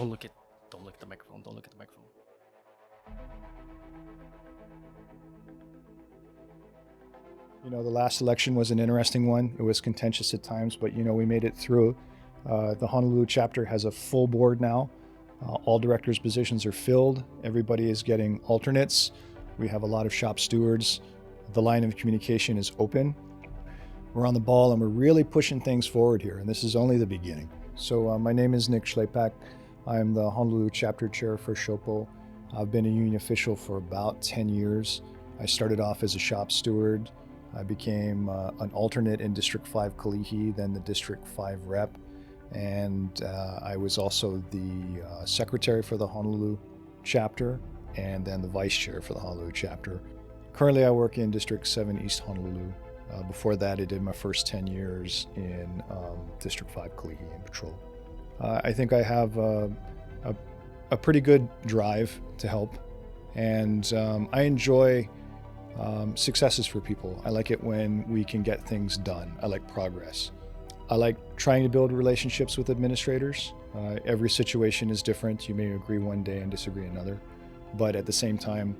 Don't look at the microphone. Don't look at the microphone. You know, the last election was an interesting one. It was contentious at times, but you know, we made it through. The Honolulu chapter has a full board now. All directors' positions are filled. Everybody is getting alternates. We have a lot of shop stewards. The line of communication is open. We're on the ball and we're really pushing things forward here, and this is only the beginning. So my name is Nick Schlepak. I'm the Honolulu chapter chair for SHOPO. I've been a union official for about 10 years. I started off as a shop steward. I became an alternate in District 5 Kalihi, then the District 5 rep. And I was also the secretary for the Honolulu chapter and then the vice chair for the Honolulu chapter. Currently I work in District 7 East Honolulu. Before that, I did my first 10 years in District 5 Kalihi in patrol. I think I have a pretty good drive to help, and I enjoy successes for people. I like it when we can get things done. I like progress. I like trying to build relationships with administrators. Every situation is different. You may agree one day and disagree another, but at the same time,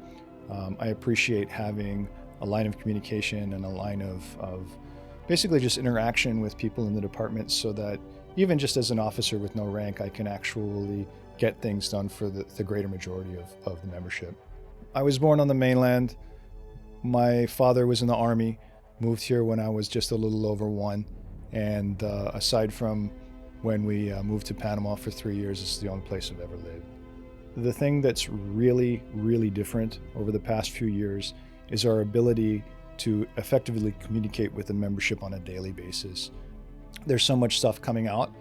I appreciate having a line of communication and a line of basically just interaction with people in the department, so that even just as an officer with no rank, I can actually get things done for the greater majority of the membership. I was born on the mainland. My father was in the Army, moved here when I was just a little over 1. And aside from when we moved to Panama for 3 years, this is the only place I've ever lived. The thing that's really, really different over the past few years is our ability to effectively communicate with the membership on a daily basis. There's so much stuff coming out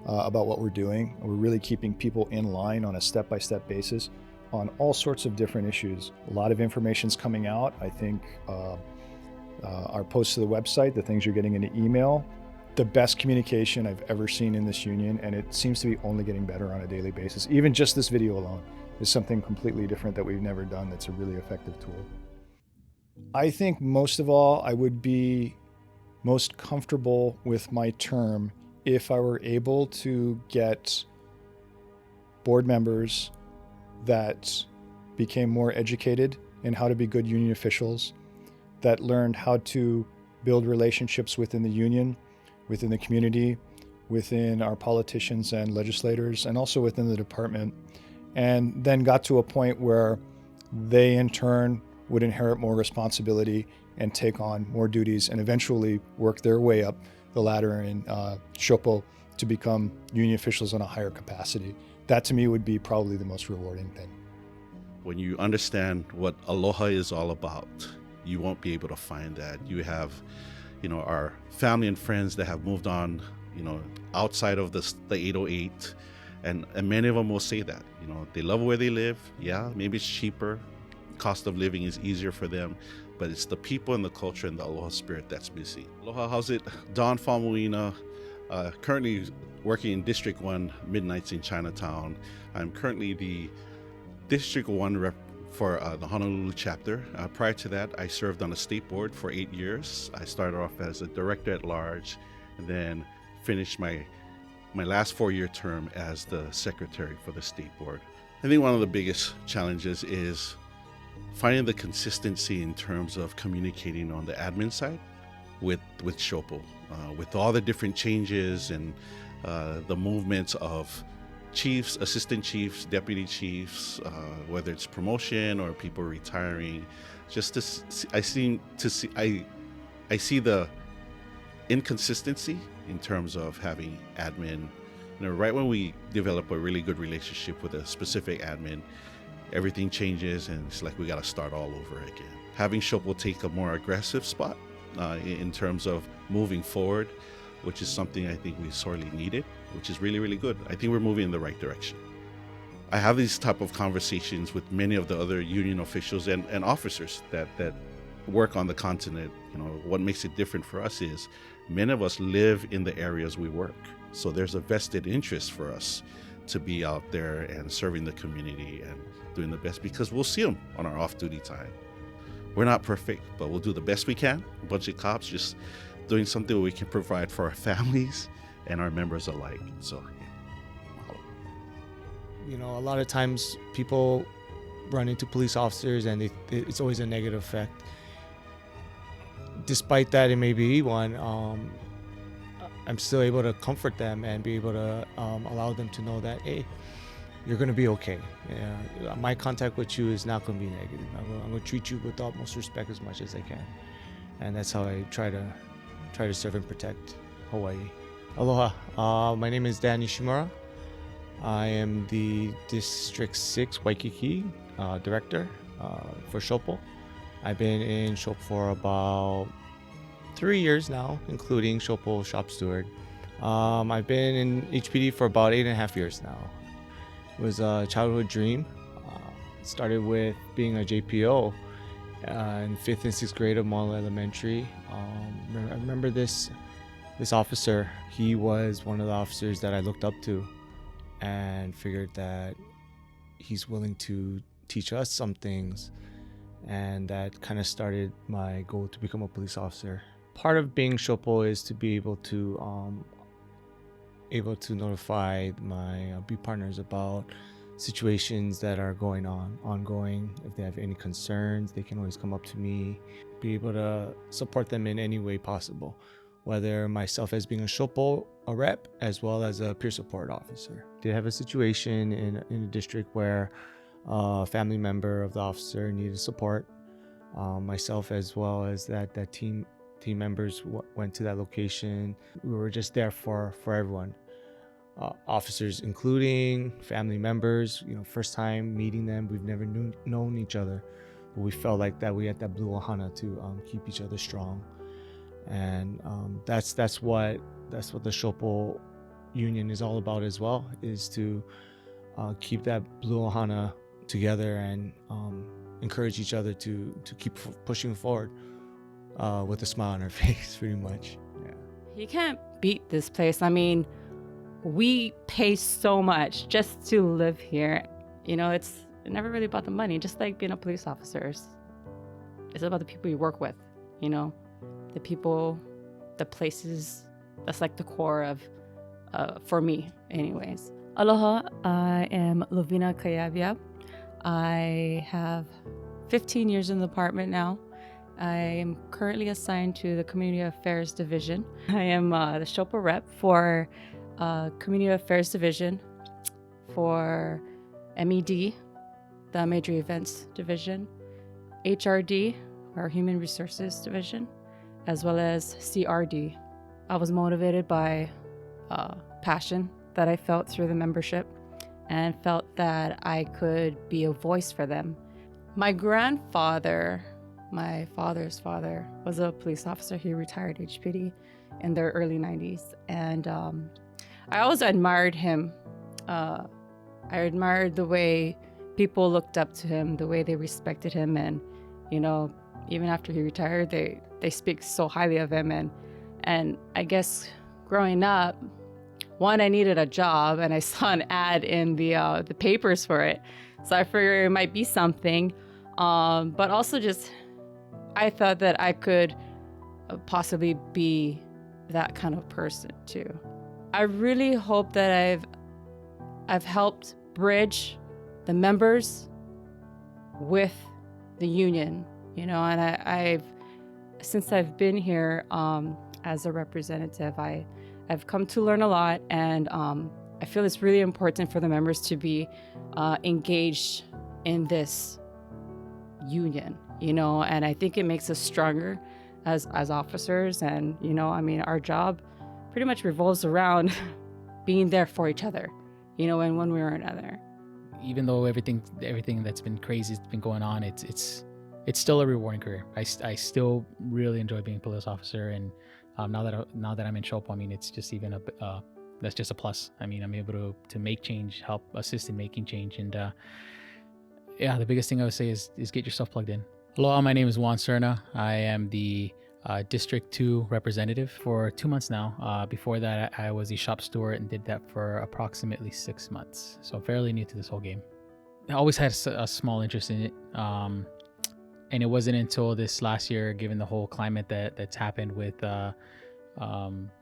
about what we're doing. We're really keeping people in line on a step-by-step basis on all sorts of different issues. A lot of information's coming out. I think our posts to the website, the things you're getting in the email, the best communication I've ever seen in this union, and it seems to be only getting better on a daily basis. Even just this video alone is something completely different that we've never done that's a really effective tool. I think most of all, I would be most comfortable with my term if I were able to get board members that became more educated in how to be good union officials, that learned how to build relationships within the union, within the community, within our politicians and legislators, and also within the department, and then got to a point where they in turn would inherit more responsibility and take on more duties and eventually work their way up the ladder in SHOPO to become union officials on a higher capacity. That to me would be probably the most rewarding thing. When you understand what aloha is all about, you won't be able to find that. You have, our family and friends that have moved on, outside of the 808, and many of them will say that, they love where they live. Yeah, maybe it's cheaper. Cost of living is easier for them, but it's the people and the culture and the aloha spirit that's missing. Aloha, how's it? Don Famuina, currently working in District 1 Midnights in Chinatown. I'm currently the District 1 rep for the Honolulu chapter. Prior to that, I served on a state board for 8 years. I started off as a director at large and then finished my last 4-year term as the secretary for the state board. I think one of the biggest challenges is finding the consistency in terms of communicating on the admin side with SHOPO, with all the different changes and the movements of chiefs, assistant chiefs, deputy chiefs, whether it's promotion or people retiring. I see the inconsistency in terms of having admin. Right when we develop a really good relationship with a specific admin, everything changes and it's like we got to start all over again. Having SHOPO take a more aggressive spot in terms of moving forward, which is something I think we sorely needed, which is really, really good. I think we're moving in the right direction. I have these type of conversations with many of the other union officials and officers that work on the continent. What makes it different for us is many of us live in the areas we work. So there's a vested interest for us to be out there and serving the community and doing the best, because we'll see them on our off-duty time. We're not perfect, but we'll do the best we can. A bunch of cops just doing something we can provide for our families and our members alike. So, yeah. You know, a lot of times people run into police officers and it's always a negative effect. Despite that, it may be one. I'm still able to comfort them and be able to allow them to know that, hey, you're going to be okay. Yeah, my contact with you is not going to be negative. I'm going to treat you with the utmost respect as much as I can. And that's how I try to serve and protect Hawaii. Aloha. My name is Dan Nishimura. I am the District 6 Waikiki Director for SHOPO. I've been in SHOPO for about 3 years now, including SHOPO Shop Steward. I've been in HPD for about 8.5 years now. It was a childhood dream. It started with being a JPO in 5th and 6th grade of Mauna Elementary. I remember this officer. He was one of the officers that I looked up to and figured that he's willing to teach us some things, and that kind of started my goal to become a police officer. Part of being SHOPO is to be able to notify my beat partners about situations that are ongoing. If they have any concerns, they can always come up to me, be able to support them in any way possible, whether myself as being a SHOPO, a rep, as well as a peer support officer. Did have a situation in a district where a family member of the officer needed support. Myself as well as that team members went to that location. We were just there for everyone. Officers, including family members, first time meeting them. We've never known each other, but we felt like that we had that blue ohana to keep each other strong. And that's what the SHOPO union is all about as well, is to keep that blue ohana together and encourage each other to keep pushing forward with a smile on our face, pretty much. Yeah. You can't beat this place. I mean, we pay so much just to live here. It's never really about the money, just like being a police officer. It's about the people you work with, the people, the places. That's like the core of, for me anyways. Aloha, I am Lovina Kayavia. I have 15 years in the department now. I am currently assigned to the Community Affairs Division. I am the SHOPO rep for Community Affairs Division, for MED, the Major Events Division, HRD, our Human Resources Division, as well as CRD. I was motivated by passion that I felt through the membership and felt that I could be a voice for them. My grandfather, my father's father, was a police officer. He retired HPD in the early 90s. And I always admired him. I admired the way people looked up to him, the way they respected him. And, even after he retired, they speak so highly of him. And I guess growing up, one, I needed a job, and I saw an ad in the papers for it. So I figured it might be something. But also just, I thought that I could possibly be that kind of person too. I really hope that I've helped bridge the members with the union, and I've since I've been here as a representative, I've come to learn a lot, and I feel it's really important for the members to be engaged in this union, and I think it makes us stronger as officers. And our job pretty much revolves around being there for each other, in one way or another. Even though everything that's been crazy has been going on, it's still a rewarding career. I still really enjoy being a police officer, and now that I'm in SHOPO, I mean, it's just even that's just a plus. I mean, I'm able to make change, help assist in making change, and the biggest thing I would say is get yourself plugged in. Aloha, my name is Juan Serna. I am the District 2 representative for 2 months now. Before that, I was the shop steward and did that for approximately 6 months. So fairly new to this whole game. I always had a small interest in it. And it wasn't until this last year, given the whole climate that's happened with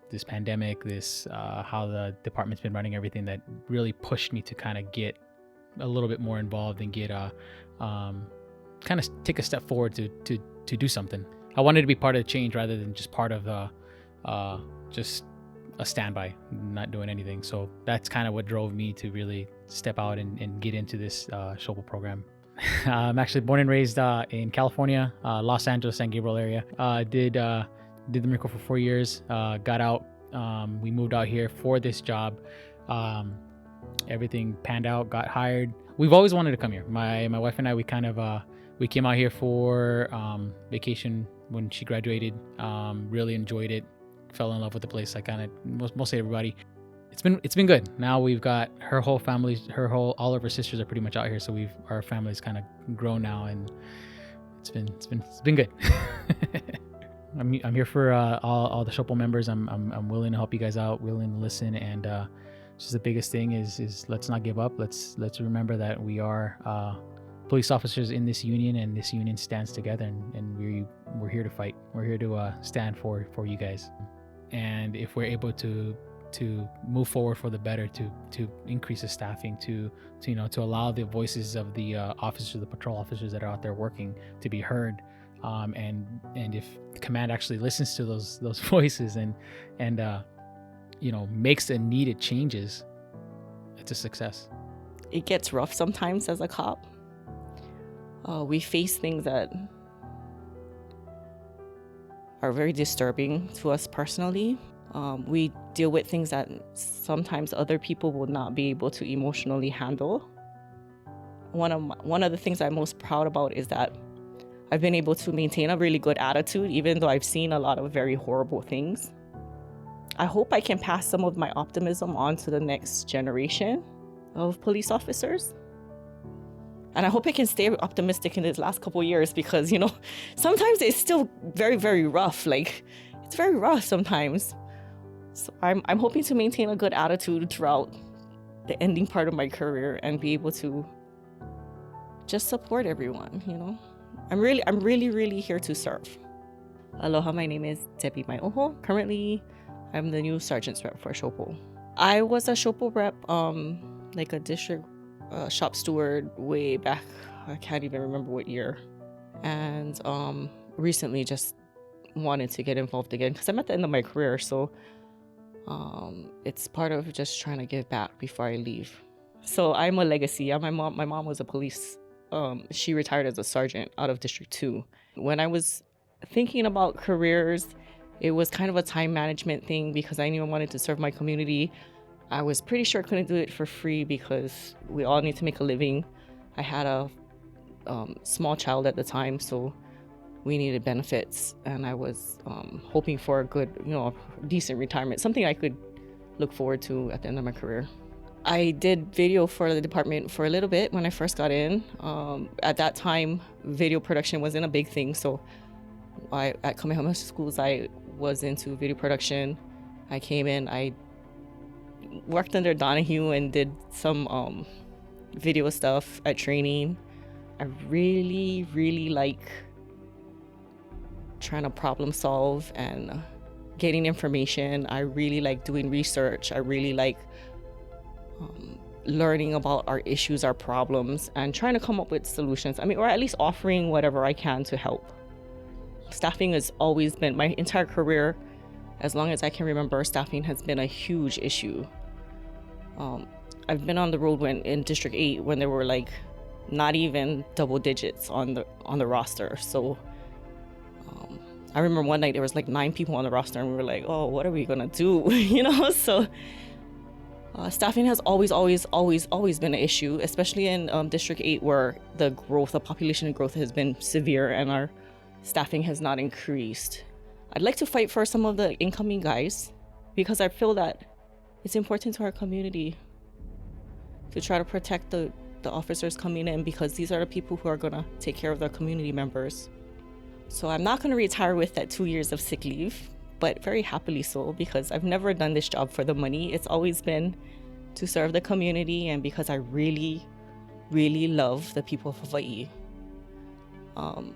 this pandemic, how the department's been running everything, that really pushed me to kind of get a little bit more involved and get kind of take a step forward to do something. I wanted to be part of the change rather than just part of just a standby, not doing anything. So that's kind of what drove me to really step out and get into this SHOPO program. I'm actually born and raised in California, Los Angeles, San Gabriel area. Did the Marine Corps for 4 years. Got out. We moved out here for this job. Everything panned out. Got hired. We've always wanted to come here. My wife and I, we kind of we came out here for vacation when she graduated. Really enjoyed it. Fell in love with the place. I kind of mostly everybody. It's been good. Now we've got her whole family, all of her sisters are pretty much out here. So our family's kind of grown now, and it's been good. I'm here for all the SHOPO members. I'm willing to help you guys out, willing to listen, and just the biggest thing is let's not give up. Let's remember that we are police officers in this union, and this union stands together, and we're here to fight. We're here to stand for you guys. And if we're able to move forward for the better, to increase the staffing, to allow the voices of the officers, the patrol officers that are out there working, to be heard, and if the command actually listens to those voices and makes the needed changes, it's a success. It gets rough sometimes as a cop. We face things that are very disturbing to us personally. We deal with things that sometimes other people will not be able to emotionally handle. One of the things I'm most proud about is that I've been able to maintain a really good attitude, even though I've seen a lot of very horrible things. I hope I can pass some of my optimism on to the next generation of police officers. And I hope I can stay optimistic in these last couple of years, because, sometimes it's still very, very rough. Like, it's very rough sometimes. So I'm hoping to maintain a good attitude throughout the ending part of my career and be able to just support everyone, I'm really here to serve. Aloha, my name is Debbie Maioho. Currently, I'm the new sergeant's rep for SHOPO. I was a SHOPO rep, like a district shop steward way back. I can't even remember what year. And recently just wanted to get involved again because I'm at the end of my career. So it's part of just trying to give back before I leave. So I'm a legacy. My mom was a police. She retired as a sergeant out of District 2. When I was thinking about careers, it was kind of a time management thing because I knew I wanted to serve my community. I was pretty sure I couldn't do it for free because we all need to make a living. I had a small child at the time, so we needed benefits, and I was hoping for a good, decent retirement, something I could look forward to at the end of my career. I did video for the department for a little bit when I first got in. At that time, video production wasn't a big thing, so at Kamehameha Schools, I was into video production. I came in, I worked under Donahue and did some video stuff at training. I really, really like trying to problem solve and getting information. I really like doing research. I really like learning about our issues, our problems, and trying to come up with solutions. Or at least offering whatever I can to help. Staffing has always been, my entire career, as long as I can remember, staffing has been a huge issue. I've been on the road in District 8 when there were like not even double digits on the roster. So I remember one night there was like 9 people on the roster, and we were like, oh, what are we gonna do? So staffing has always been an issue, especially in District 8 where the population growth has been severe and our staffing has not increased. I'd like to fight for some of the incoming guys because I feel that it's important to our community to try to protect the officers coming in, because these are the people who are going to take care of their community members. So I'm not going to retire with that 2 years of sick leave, but very happily so, because I've never done this job for the money. It's always been to serve the community and because I really, really love the people of Hawaii.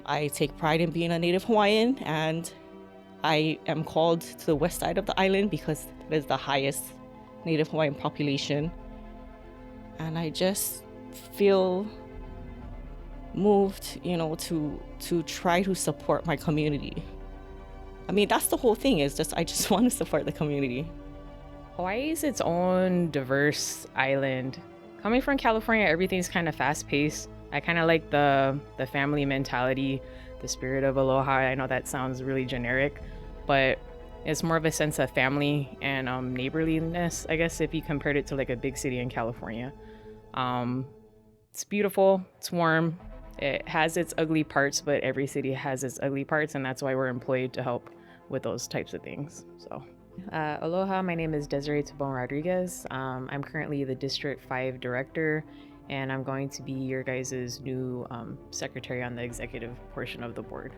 I take pride in being a Native Hawaiian, and I am called to the west side of the island because it is the highest Native Hawaiian population. And I just feel moved, to try to support my community. I mean, that's the whole thing, is just I just want to support the community. Hawaii is its own diverse island. Coming from California, everything's kind of fast-paced. I kind of like the family mentality, the spirit of aloha. I know that sounds really generic, but it's more of a sense of family and neighborliness, I guess, if you compared it to like a big city in California. It's beautiful, it's warm, it has its ugly parts, but every city has its ugly parts, and that's why we're employed to help with those types of things. So aloha, my name is Desiree Tabon Rodriguez. I'm currently the District 5 Director, and I'm going to be your guys' new secretary on the executive portion of the board.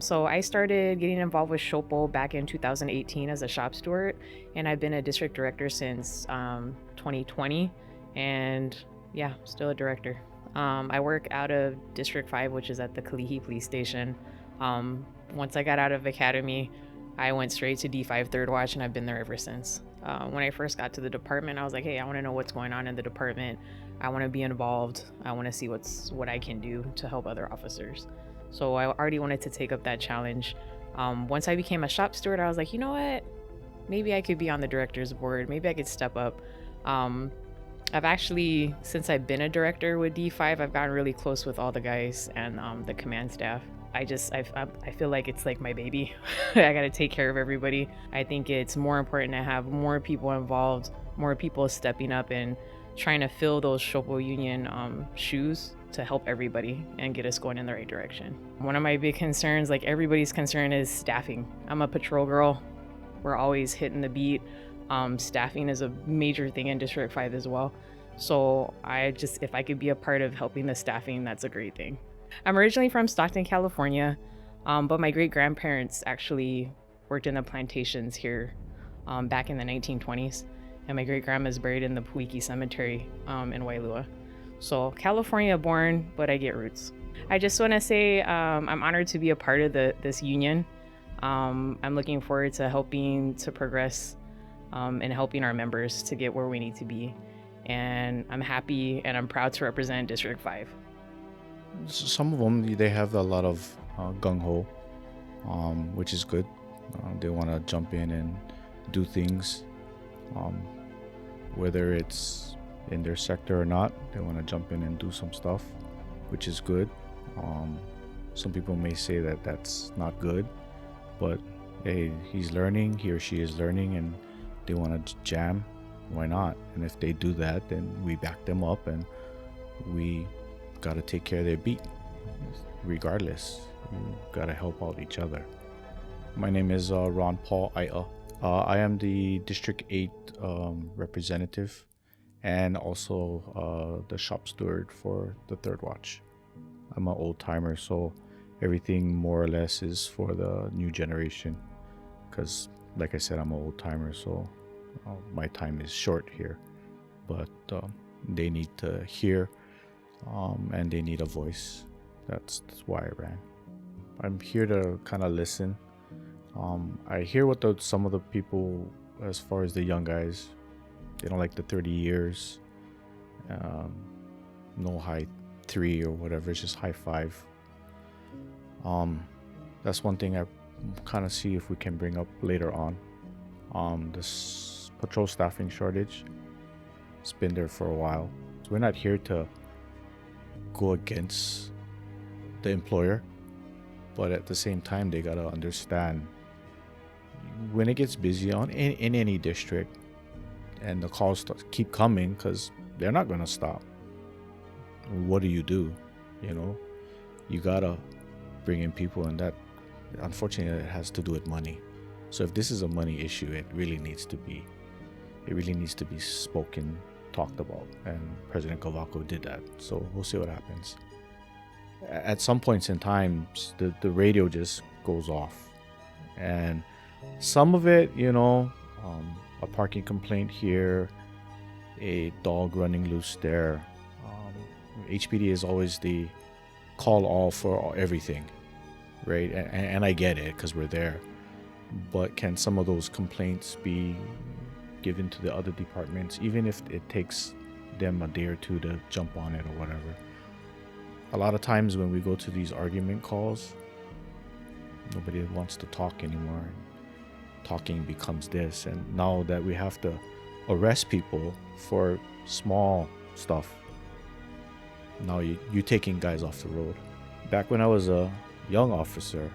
So I started getting involved with SHOPO back in 2018 as a shop steward, and I've been a district director since 2020, and yeah, still a director. I work out of District 5, which is at the Kalihi Police Station. Once I got out of academy, I went straight to D5 Third Watch, and I've been there ever since. When I first got to the department, I was like, hey, I want to know what's going on in the department. I want to be involved. I want to see what I can do to help other officers. So I already wanted to take up that challenge. Once I became a shop steward, I was like, you know what? Maybe I could be on the director's board. Maybe I could step up. I've actually, since I've been a director with D5, I've gotten really close with all the guys and the command staff. I feel like it's like my baby. I gotta take care of everybody. I think it's more important to have more people involved, more people stepping up and trying to fill those SHOPO union shoes to help everybody and get us going in the right direction. One of my big concerns, like everybody's concern, is staffing. I'm a patrol girl. We're always hitting the beat. Staffing is a major thing in District 5 as well. So if I could be a part of helping the staffing, that's a great thing. I'm originally from Stockton, California, but my great-grandparents actually worked in the plantations here back in the 1920s, and my great-grandma's buried in the Puiki Cemetery in Wailua. So California born, but I get roots. I just want to say I'm honored to be a part of this union. I'm looking forward to helping to progress and helping our members to get where we need to be. And I'm happy and I'm proud to represent District 5. Some of them, they have a lot of gung-ho, which is good. They want to jump in and do things, whether it's in their sector or not. They want to jump in and do some stuff, which is good. Some people may say that that's not good, but hey, he's learning, he or she is learning, and they want to jam. Why not? And if they do that, then we back them up, and we got to take care of their beat. Regardless, we got to help out each other. My name is Ron Paul Aya. I am the District 8 representative, and also the shop steward for the Third Watch. I'm an old timer, so everything more or less is for the new generation, because like I said, I'm an old timer, so my time is short here, but they need to hear, and they need a voice. That's why I ran. I'm here to kind of listen. I hear what some of the people, as far as the young guys, they don't like the 30 years, no high 3 or whatever, it's just high 5. That's one thing I kind of see if we can bring up later on. This patrol staffing shortage, it's been there for a while. So we're not here to go against the employer, but at the same time, they gotta understand when it gets busy in any district, and the calls keep coming, because they're not gonna stop. What do? You gotta bring in people, and that, unfortunately, it has to do with money. So if this is a money issue, it really needs to be spoken, talked about, and President Kavako did that. So we'll see what happens. At some points in time, the radio just goes off, and some of it, a parking complaint here, a dog running loose there. HPD is always the call all for everything, right? And I get it, because we're there. But can some of those complaints be given to the other departments, even if it takes them a day or two to jump on it or whatever. A lot of times when we go to these argument calls, nobody wants to talk anymore. Talking becomes this, and now that we have to arrest people for small stuff, now you taking guys off the road. Back when I was a young officer,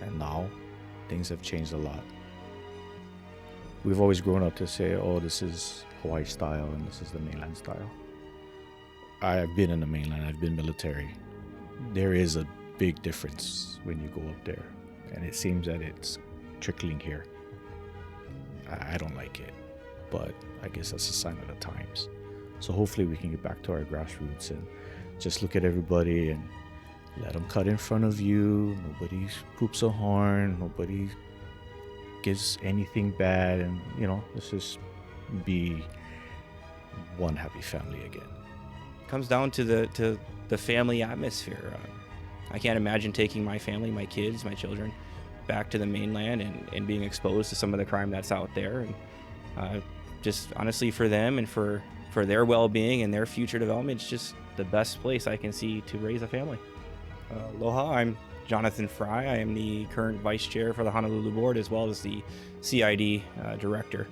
and now things have changed a lot. We've always grown up to say, oh, this is Hawaii style and this is the mainland style. I've been in the mainland, I've been military. There is a big difference when you go up there, and it seems that it's trickling here. I don't like it, but I guess that's a sign of the times. So hopefully we can get back to our grassroots and just look at everybody and let them cut in front of you. Nobody poops a horn. Nobody gives anything bad. And, let's just be one happy family again. It comes down to the family atmosphere. I can't imagine taking my family, my kids, my children back to the mainland and being exposed to some of the crime that's out there. And just honestly for them and for their well-being and their future development, it's just the best place I can see to raise a family. Aloha, I'm Jonathan Fry. I am the current vice chair for the Honolulu board as well as the CID director.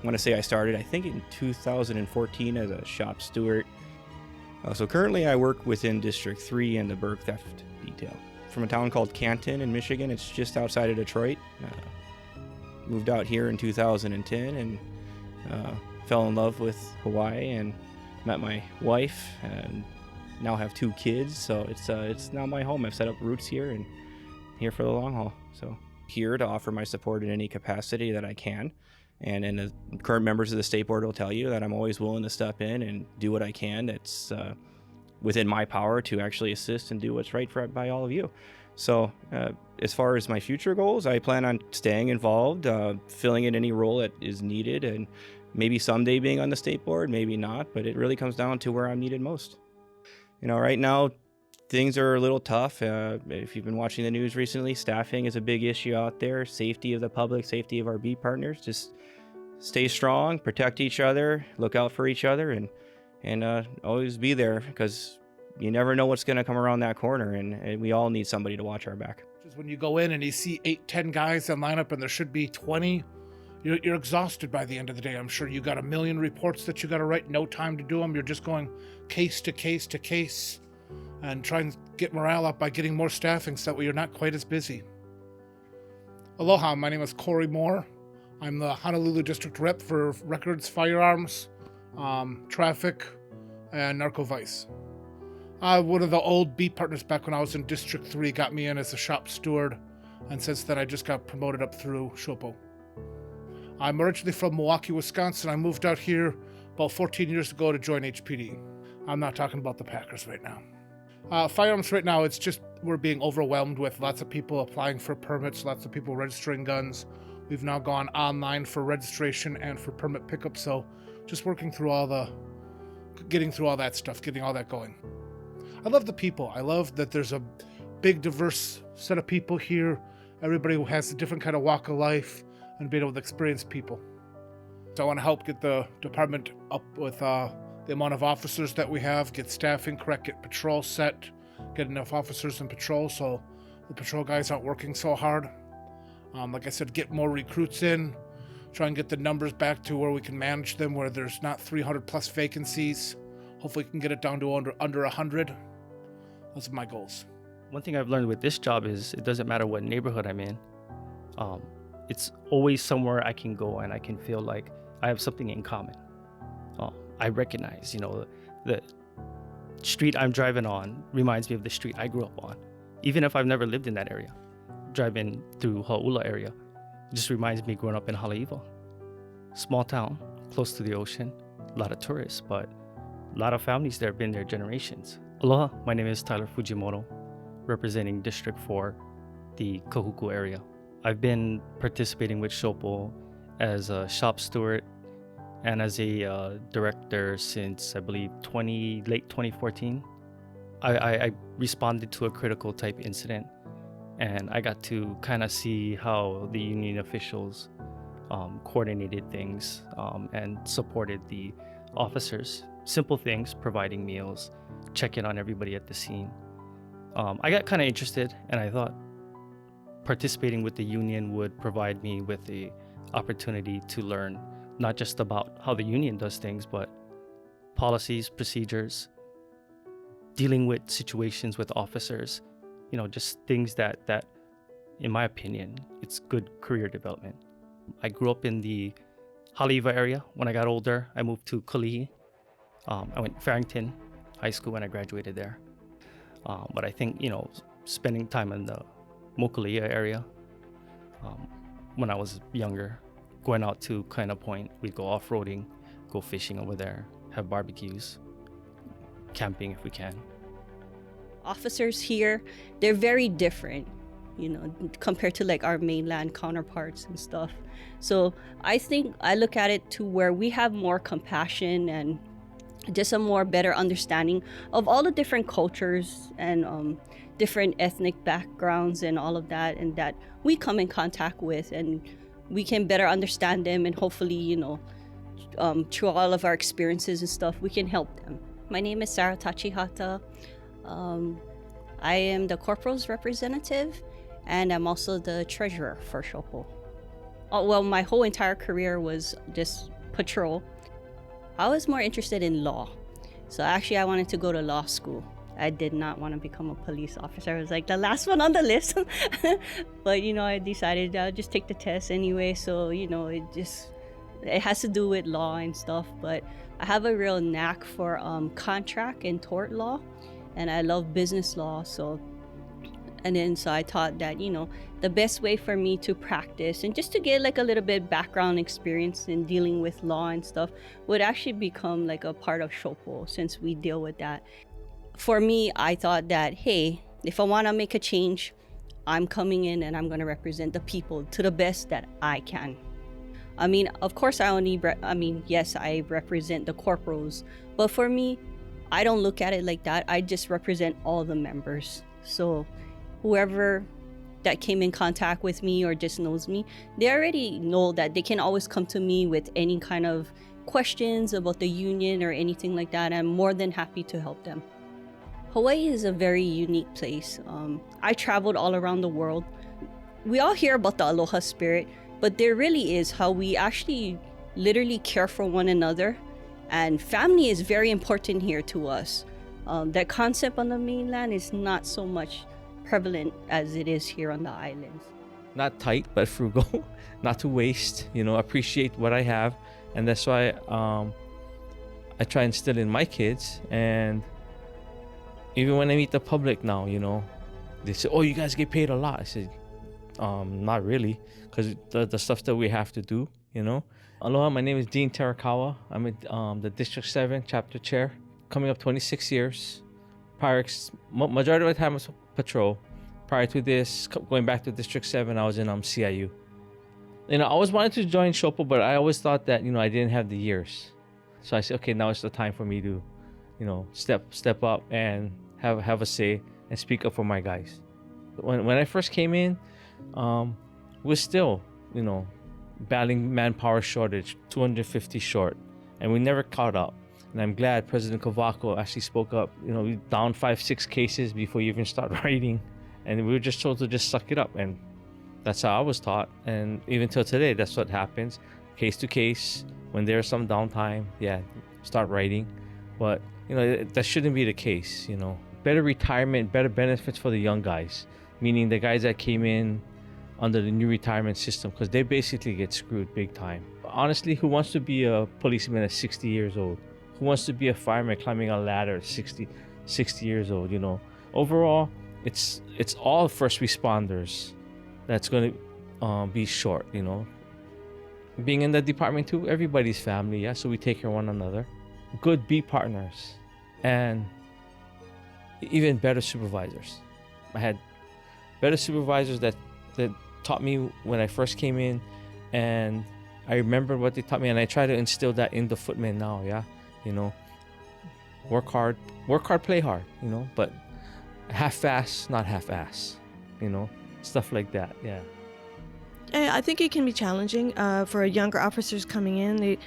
I want to say I started, I think, in 2014 as a shop steward. So currently I work within District 3 in the Burg Theft Detail. From a town called Canton in Michigan. It's just outside of Detroit. Moved out here in 2010 and fell in love with Hawaii and met my wife and now have 2 kids. So it's now my home. I've set up roots here and here for the long haul. So here to offer my support in any capacity that I can. And the current members of the state board will tell you that I'm always willing to step in and do what I can. That's within my power to actually assist and do what's right by all of you. So as far as my future goals, I plan on staying involved, filling in any role that is needed, and maybe someday being on the state board, maybe not, but it really comes down to where I'm needed most. Right now things are a little tough. If you've been watching the news recently, staffing is a big issue out there. Safety of the public, safety of our beat partners. Just stay strong, protect each other, look out for each other, and always be there, because you never know what's going to come around that corner, and we all need somebody to watch our back. Just when you go in and you see 8-10 guys in lineup and there should be 20, you're exhausted by the end of the day. I'm sure you got a million reports that you got to write, no time to do them. You're just going case to case to case and trying to get morale up by getting more staffing so that you're not quite as busy. Aloha, my name is Corey Moore. I'm the Honolulu District Rep for Records, Firearms, Traffic, and Narco Vice. One of the old beat partners back when I was in District 3 got me in as a shop steward, and since then I just got promoted up through SHOPO. I'm originally from Milwaukee, Wisconsin. I moved out here about 14 years ago to join HPD. I'm not talking about the Packers right now. Firearms right now, it's just we're being overwhelmed with lots of people applying for permits, lots of people registering guns. We've now gone online for registration and for permit pickup, so just working through getting through all that stuff, getting all that going. I love the people. I love that there's a big, diverse set of people here. Everybody who has a different kind of walk of life and being able to experience people. So I want to help get the department up with the amount of officers that we have, get staffing correct, get patrol set, get enough officers in patrol so the patrol guys aren't working so hard. Like I said, get more recruits in, try and get the numbers back to where we can manage them, where there's not 300 plus vacancies. Hopefully we can get it down to under 100. Those are my goals. One thing I've learned with this job is it doesn't matter what neighborhood I'm in. It's always somewhere I can go and I can feel like I have something in common. I recognize, the street I'm driving on reminds me of the street I grew up on, even if I've never lived in that area. Driving through Hauula area, it just reminds me growing up in Haleiwa. Small town, close to the ocean, a lot of tourists, but a lot of families there have been there generations. Aloha, my name is Tyler Fujimoto, representing District 4, the Kahuku area. I've been participating with SHOPO as a shop steward and as a director since, I believe, late 2014. I responded to a critical type incident, and I got to kind of see how the union officials coordinated things and supported the officers simple things, providing meals, checking on everybody at the scene. I got kind of interested, and I thought participating with the union would provide me with the opportunity to learn not just about how the union does things, but policies, procedures, dealing with situations with officers, just things that in my opinion, it's good career development. I grew up in the Haleiwa area. When I got older, I moved to Kalihi. I went Farrington High School when I graduated there. But I think, spending time in the Mokuleia area, when I was younger, going out to Kaina Point, we'd go off-roading, go fishing over there, have barbecues, camping if we can. Officers here, they're very different, compared to like our mainland counterparts and stuff. So I think I look at it to where we have more compassion and just a more better understanding of all the different cultures and different ethnic backgrounds and all of that, and that we come in contact with, and we can better understand them, and hopefully, through all of our experiences and stuff, we can help them. My name is Sarah Tachihata. I am the corporal's representative, and I'm also the treasurer for SHOPO. Well, my whole entire career was just patrol. I was more interested in law. So actually I wanted to go to law school. I did not want to become a police officer. I was like the last one on the list. But I decided I'll just take the test anyway. So, it has to do with law and stuff. But I have a real knack for contract and tort law. And I love business law. So I thought that, the best way for me to practice and just to get like a little bit background experience in dealing with law and stuff would actually become like a part of SHOPO, since we deal with that. For me, I thought that, hey, if I want to make a change, I'm coming in and I'm going to represent the people to the best that I can. I mean, of course, yes, I represent the corporals, but for me, I don't look at it like that. I just represent all the members. So whoever that came in contact with me or just knows me, they already know that they can always come to me with any kind of questions about the union or anything like that. I'm more than happy to help them. Hawaii is a very unique place. I traveled all around the world. We all hear about the aloha spirit, but there really is how we actually literally care for one another. And family is very important here to us. That concept on the mainland is not so much prevalent as it is here on the islands. Not tight, but frugal, not to waste, appreciate what I have. And that's why I try and instill in my kids. And even when I meet the public now, they say, oh, you guys get paid a lot. I said, not really, because the stuff that we have to do, Aloha, my name is Dean Terakawa. I'm the District 7 Chapter Chair, coming up 26 years. Majority of my time was patrol. Prior to this, going back to District 7, I was in CIU. I always wanted to join SHOPO, but I always thought that, I didn't have the years. So I said, okay, now it's the time for me to, step up and have a say and speak up for my guys. When I first came in, we're still, battling manpower shortage, 250 short, and we never caught up. And I'm glad President Kavako actually spoke up. We down 5-6 cases before you even start writing, and we were just told to just suck it up. And that's how I was taught. And even till today, that's what happens. Case to case, when there's some downtime, start writing. But that shouldn't be the case. Better retirement, better benefits for the young guys, meaning the guys that came in under the new retirement system, because they basically get screwed big time. Honestly, who wants to be a policeman at 60 years old? Who wants to be a fireman climbing a ladder at 60 years old? Overall, it's all first responders that's going to be short. Being in the department too, everybody's family, so we take care of one another. Good beat partners, and even better supervisors. I had better supervisors that taught me when I first came in, and I remember what they taught me, and I try to instill that in the footmen now. Work hard, play hard, but half-ass, not half-ass, stuff like that. I think it can be challenging for younger officers coming in.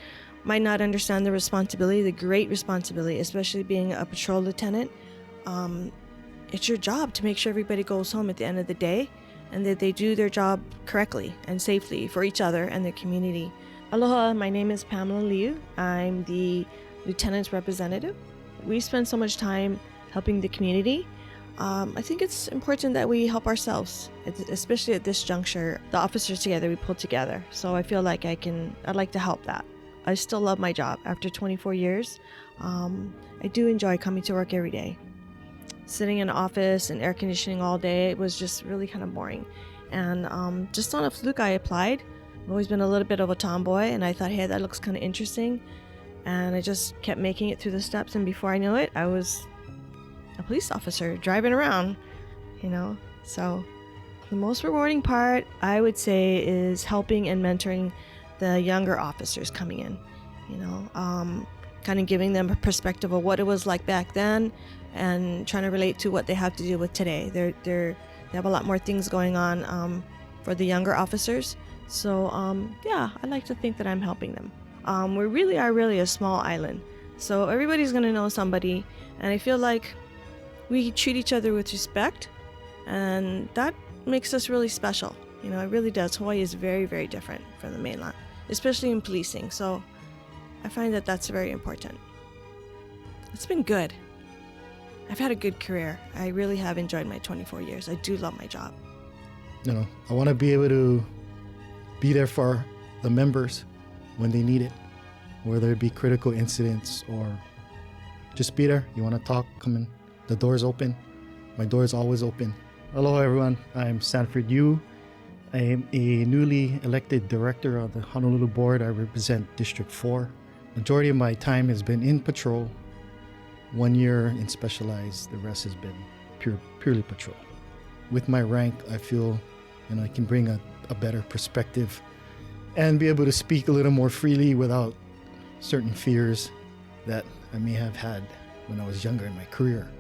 might not understand the responsibility, the great responsibility, especially being a patrol lieutenant. It's your job to make sure everybody goes home at the end of the day and that they do their job correctly and safely for each other and their community. Aloha, my name is Pamela Liu. I'm the lieutenant's representative. We spend so much time helping the community. I think it's important that we help ourselves, especially at this juncture. The officers together, we pull together. So I feel like I'd like to help that. I still love my job after 24 years. I do enjoy coming to work every day. Sitting in an office and air conditioning all day, it was just really kind of boring. And just on a fluke, I applied. I've always been a little bit of a tomboy, and I thought, hey, that looks kind of interesting. And I just kept making it through the steps, and before I knew it, I was a police officer driving around, you know. So the most rewarding part, I would say, is helping and mentoring the younger officers coming in, you know, kind of giving them a perspective of what it was like back then and trying to relate to what they have to deal with today. They have a lot more things going on for the younger officers. So yeah, I like to think that I'm helping them. We really are a small island, so everybody's gonna know somebody, and I feel like we treat each other with respect, and that makes us really special. You know, it really does. Hawaii is very, very different from the mainland, especially in policing. So I find that that's very important. It's been good. I've had a good career. I really have enjoyed my 24 years. I do love my job. You know, I want to be able to be there for the members when they need it, whether it be critical incidents or just be there. You want to talk, come in. The door's open. My door is always open. Hello, everyone. I'm Sanford Yu. I am a newly elected director of the Honolulu board. I represent District 4. Majority of my time has been in patrol. 1 year in specialized. The rest has been purely patrol. With my rank, I feel, you know, I can bring a better perspective and be able to speak a little more freely without certain fears that I may have had when I was younger in my career.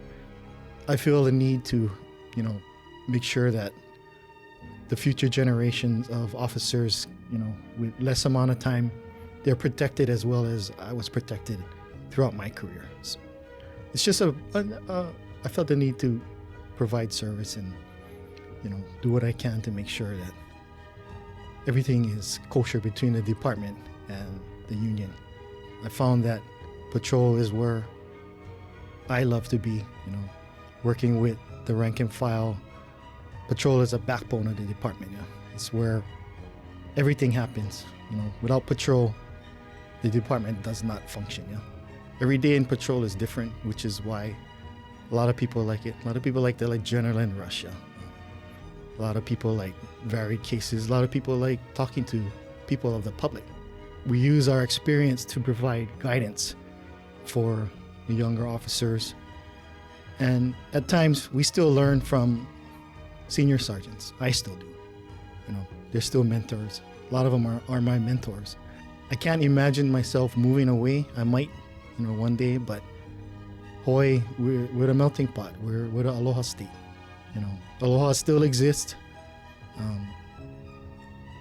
I feel the need to, you know, make sure that the future generations of officers, you know, with less amount of time, they're protected as well as I was protected throughout my career. So it's just I felt the need to provide service and, you know, do what I can to make sure that everything is kosher between the department and the union. I found that patrol is where I love to be, you know, working with the rank and file. Patrol is a backbone of the department. Yeah. It's where everything happens. You know, without patrol, the department does not function. Yeah. Every day in patrol is different, which is why a lot of people like it. A lot of people like the adrenaline rush. Yeah. A lot of people like varied cases. A lot of people like talking to people of the public. We use our experience to provide guidance for the younger officers. And at times, we still learn from senior sergeants. I still do. You know, they're still mentors. A lot of them are my mentors. I can't imagine myself moving away. I might, you know, one day, but Hawaii, we're a melting pot. We're the Aloha state. You know, Aloha still exists.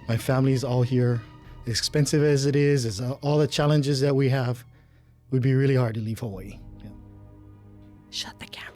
My family's all here. As expensive as it is all the challenges that we have, it would be really hard to leave Hawaii. Yeah. Shut the camera.